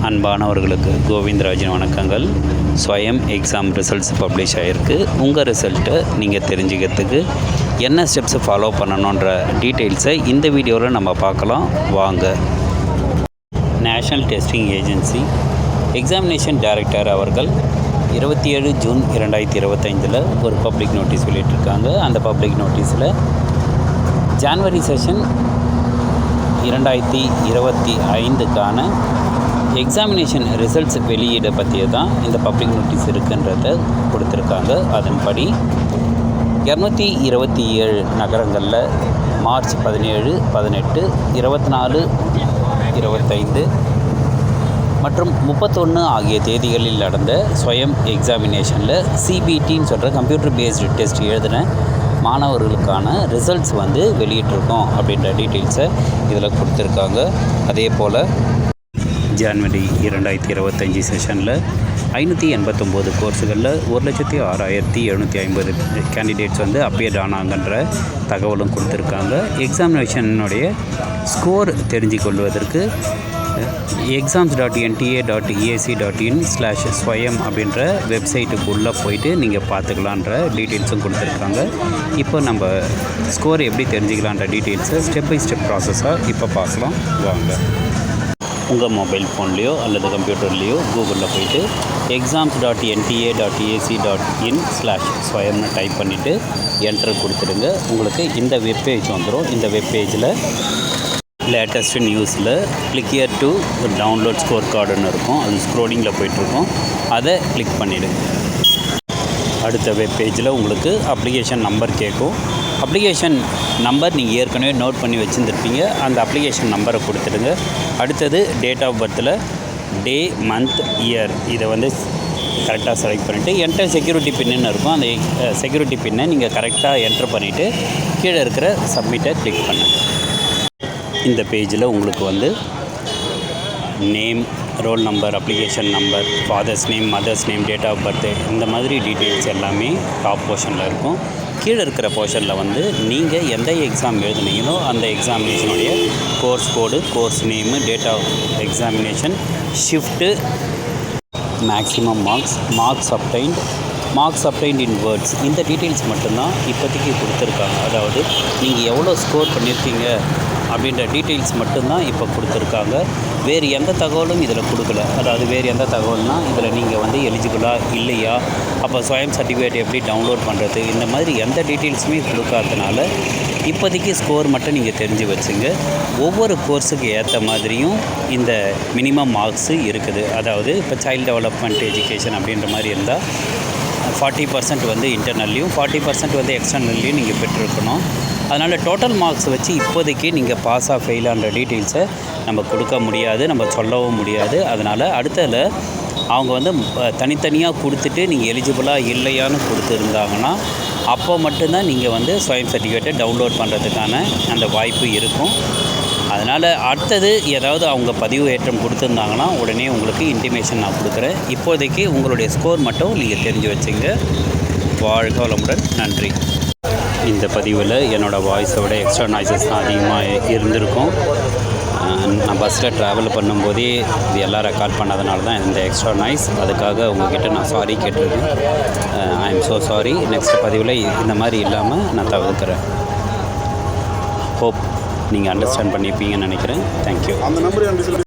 அன்பானவர்களுக்கு கோவிந்தராஜின் வணக்கங்கள். ஸ்வயம் exam results publish ஆகிருக்கு. உங்கள் ரிசல்ட்டை நீங்கள் தெரிஞ்சுக்கிறதுக்கு என்ன ஸ்டெப்ஸை ஃபாலோ பண்ணணுன்ற டீட்டெயில்ஸை இந்த வீடியோவில் நம்ம பார்க்கலாம் வாங்க. National testing agency examination director அவர்கள் 27 ஜூன் 2025 ஒரு பப்ளிக் நோட்டீஸ் வெளியிட்டிருக்காங்க. அந்த பப்ளிக் நோட்டீஸில் ஜான்வரி செஷன் 2025க்கான எக்ஸாமினேஷன் ரிசல்ட்ஸ் வெளியீடை பற்றிய தான் இந்த பப்ளிக் நோட்டீஸ் இருக்குன்றத கொடுத்துருக்காங்க. அதன்படி 227 நகரங்களில் மார்ச் 17, 18, 24, 25 மற்றும் 31 ஆகிய தேதிகளில் நடந்த ஸ்வயம் எக்ஸாமினேஷனில் சிபிடின்னு சொல்கிற கம்ப்யூட்டர் பேஸ்டு டெஸ்ட் எழுதின மாணவர்களுக்கான ரிசல்ட்ஸ் வெளியிட்டிருக்கோம் அப்படின்ற டீட்டெயில்ஸை இதில் கொடுத்துருக்காங்க. அதே போல் ஜான்வரி 2025 செஷனில் 589 கோர்ஸுகளில் 1,06,750 கேண்டிடேட்ஸ் அப்பியர் ஆனாங்கன்ற தகவலும் கொடுத்துருக்காங்க. எக்ஸாமினேஷனுடைய ஸ்கோர் தெரிஞ்சு கொள்வதற்கு exams.nta.ac.in/swayam அப்படின்ற வெப்சைட்டுக்கு உள்ளே போயிட்டு நீங்கள் பார்த்துக்கலான்ற டீட்டெயில்ஸும் கொடுத்துருக்காங்க. இப்போ நம்ம ஸ்கோர் எப்படி தெரிஞ்சுக்கலான்ற டீட்டெயில்ஸை ஸ்டெப் பை ஸ்டெப் ப்ராசஸாக இப்போ பார்க்கலாம் வாங்க. உங்கள் மொபைல் ஃபோன்லேயோ அல்லது கம்ப்யூட்டர்லேயோ கூகுளில் போயிட்டு exams.nta.ac.in/swayamனு டைப் பண்ணிவிட்டு என்டர் கொடுத்துடுங்க. உங்களுக்கு இந்த வெப்பேஜ் வந்துடும். இந்த வெப்பேஜில் லேட்டஸ்ட்டு நியூஸில் click here to download score கார்டுன்னு இருக்கும். அது ஸ்க்ரோலிங்கில் போய்ட்டுருக்கோம். அதை கிளிக் பண்ணிவிடுங்க. அடுத்த வெப்பேஜில் உங்களுக்கு அப்ளிகேஷன் நம்பர் கேட்கும். அப்ளிகேஷன் நம்பர் நீங்கள் ஏற்கனவே நோட் பண்ணி வச்சுருந்துருப்பீங்க. அந்த அப்ளிகேஷன் நம்பரை கொடுத்துடுங்க. அடுத்தது டேட் ஆஃப் பர்த்தில் டே, மந்த், இயர் இதை கரெக்டாக செலக்ட் பண்ணிவிட்டு என்டர் செக்யூரிட்டி பின்னு இருக்கும். அந்த செக்யூரிட்டி பின்னை நீங்கள் கரெக்டாக என்டர் பண்ணிவிட்டு கீழே இருக்கிற சப்மிட்டை கிளிக் பண்ணுங்கள். இந்த பேஜில் உங்களுக்கு name, roll number, application number, father's name, mother's name, date of birth இந்த மாதிரி டீட்டெயில்ஸ் எல்லாமே டாப் போர்ஷனில் இருக்கும். கீழே இருக்கிற போர்ஷனில் நீங்கள் எந்த எக்ஸாம் எழுதுனீங்களோ அந்த எக்ஸாமினேஷனுடைய course code, course name, date of examination, shift, maximum marks obtained in words இந்த டீட்டெயில்ஸ் மட்டும்தான் இப்போதைக்கு கொடுத்துருக்காங்க. அதாவது நீங்கள் எவ்வளோ ஸ்கோர் பண்ணியிருக்கீங்க அப்படின்ற டீட்டெயில்ஸ் மட்டும்தான் இப்போ கொடுத்துருக்காங்க. வேறு எந்த தகவலும் இதில் கொடுக்கல. அதாவது வேறு எந்த தகவல்னால் இதில் நீங்கள் எலிஜிபிளாக இல்லையா, அப்போ ஸ்வயம் சர்டிஃபிகேட் எப்படி டவுன்லோட் பண்ணுறது, இந்த மாதிரி எந்த டீட்டெயில்ஸுமே கொடுக்காதனால இப்போதைக்கு ஸ்கோர் மட்டும் நீங்கள் தெரிஞ்சு வச்சுங்க. ஒவ்வொரு கோர்ஸுக்கு ஏற்ற மாதிரியும் இந்த மினிமம் மார்க்ஸு இருக்குது. அதாவது இப்போ சைல்டு டெவலப்மெண்ட் எஜுகேஷன் அப்படின்ற மாதிரி இருந்தால் 40% இன்டர்னல்லையும் 40% எக்ஸ்டர்னல்லையும் நீங்கள் பெற்றிருக்கணும். அதனால் டோட்டல் மார்க்ஸ் வச்சு இப்போதைக்கு நீங்கள் பாஸ் ஆஃப் ஃபெயிலான்ற டீட்டெயில்ஸை நம்ம கொடுக்க முடியாது, நம்ம சொல்லவும் முடியாது. அதனால் அடுத்ததில் அவங்க தனித்தனியாக கொடுத்துட்டு நீங்கள் எலிஜிபிளாக இல்லையான்னு கொடுத்துருந்தாங்கன்னா அப்போ மட்டும்தான் நீங்கள் ஸ்வயம் சர்டிஃபிகேட்டை டவுன்லோட் பண்ணுறதுக்கான அந்த வாய்ப்பு இருக்கும். அதனால் அடுத்தது ஏதாவது அவங்க பதிவு ஏற்றம் கொடுத்துருந்தாங்கன்னா உடனே உங்களுக்கு இன்டிமேஷன் நான் கொடுக்குறேன். இப்போதைக்கு உங்களுடைய ஸ்கோர் மட்டும் நீங்கள் தெரிஞ்சு வச்சுங்க. வாழ்க வளமுடன். நன்றி. இந்த பதிவில் என்னோடய வாய்ஸை விட எக்ஸ்ட்ரா நாய்ஸஸ் தான் அதிகமாக இருந்திருக்கும். நான் பஸ்ஸில் ட்ராவல் பண்ணும்போதே இது எல்லாம் ரெக்கார்ட் பண்ணதுனால தான் இந்த எக்ஸ்ட்ரா நாய்ஸ். அதுக்காக உங்கள்கிட்ட நான் சாரி கேட்டிருக்கேன். I am so sorry. Next பதிவில் இந்த மாதிரி இல்லாமல் நான் தவிர்க்கிறேன். ஹோப் நீங்கள் அண்டர்ஸ்டாண்ட் பண்ணியிருப்பீங்கன்னு நினைக்கிறேன். தேங்க்யூ.